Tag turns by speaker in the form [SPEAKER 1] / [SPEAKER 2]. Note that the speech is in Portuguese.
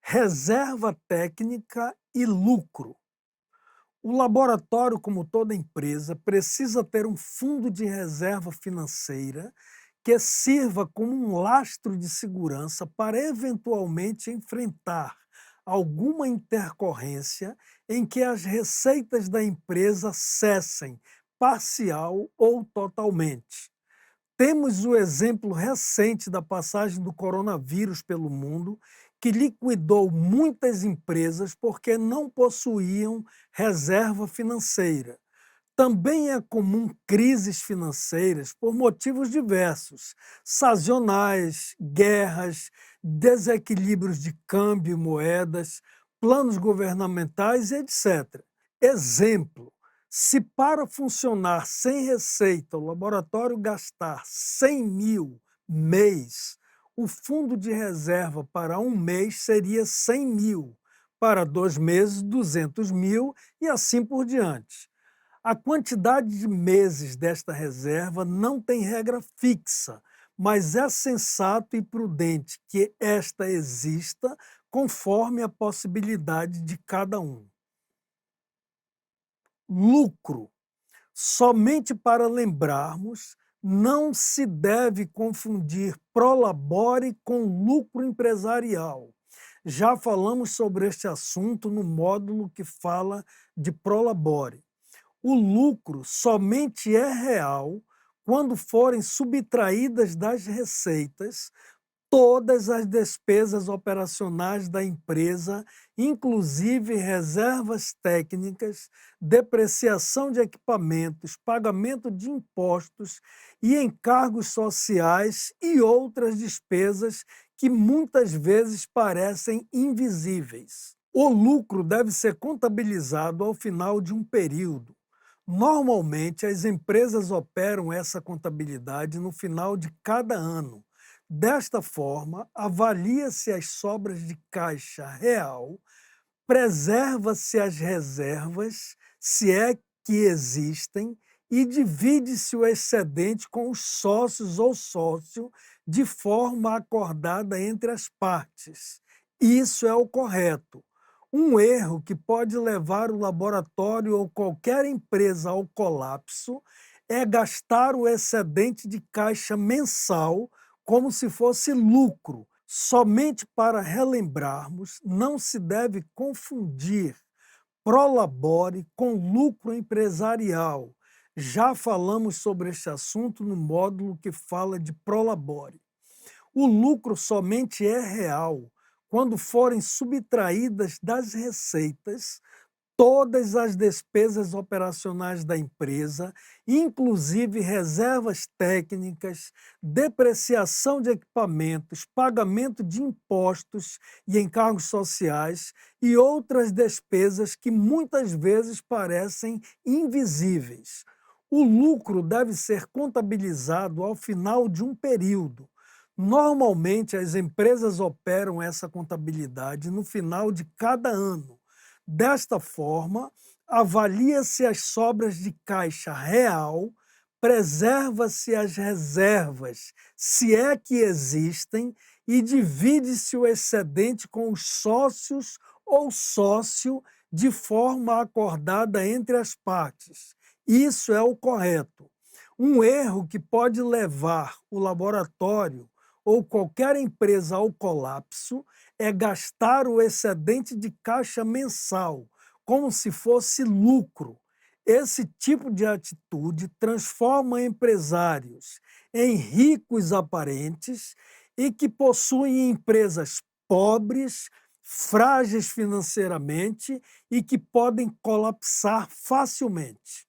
[SPEAKER 1] Reserva técnica e lucro. O laboratório, como toda empresa, precisa ter um fundo de reserva financeira que sirva como um lastro de segurança para eventualmente enfrentar alguma intercorrência em que as receitas da empresa cessem parcial ou totalmente. Temos o exemplo recente da passagem do coronavírus pelo mundo, que liquidou muitas empresas porque não possuíam reserva financeira. Também é comum crises financeiras por motivos diversos, sazonais, guerras, desequilíbrios de câmbio e moedas, planos governamentais, etc. Exemplo: se para funcionar sem receita o laboratório gastar 100 mil mês, o fundo de reserva para um mês seria 100 mil, para 2 meses, 200 mil e assim por diante. A quantidade de meses desta reserva não tem regra fixa, mas é sensato e prudente que esta exista conforme a possibilidade de cada um. Lucro. Somente para lembrarmos, não se deve confundir prolabore com lucro empresarial. Já falamos sobre este assunto no módulo que fala de prolabore. O lucro somente é real quando forem subtraídas das receitas todas as despesas operacionais da empresa, inclusive reservas técnicas, depreciação de equipamentos, pagamento de impostos e encargos sociais e outras despesas que muitas vezes parecem invisíveis. O lucro deve ser contabilizado ao final de um período. Normalmente, as empresas operam essa contabilidade no final de cada ano. Desta forma, avalia-se as sobras de caixa real, preserva-se as reservas, se é que existem, e divide-se o excedente com os sócios ou sócio de forma acordada entre as partes. Isso é o correto. Um erro que pode levar o laboratório ou qualquer empresa ao colapso é gastar o excedente de caixa mensal como se fosse lucro. Somente para relembrarmos, não se deve confundir prolabore com lucro empresarial. Já falamos sobre este assunto no módulo que fala de prolabore. O lucro somente é real quando forem subtraídas das receitas todas as despesas operacionais da empresa, inclusive reservas técnicas, depreciação de equipamentos, pagamento de impostos e encargos sociais e outras despesas que muitas vezes parecem invisíveis. O lucro deve ser contabilizado ao final de um período. Normalmente, as empresas operam essa contabilidade no final de cada ano. Desta forma, avalia-se as sobras de caixa real, preserva-se as reservas, se é que existem, e divide-se o excedente com os sócios ou sócio de forma acordada entre as partes. Isso é o correto. Um erro que pode levar o laboratório ou qualquer empresa ao colapso é gastar o excedente de caixa mensal, como se fosse lucro. Esse tipo de atitude transforma empresários em ricos aparentes e que possuem empresas pobres, frágeis financeiramente e que podem colapsar facilmente.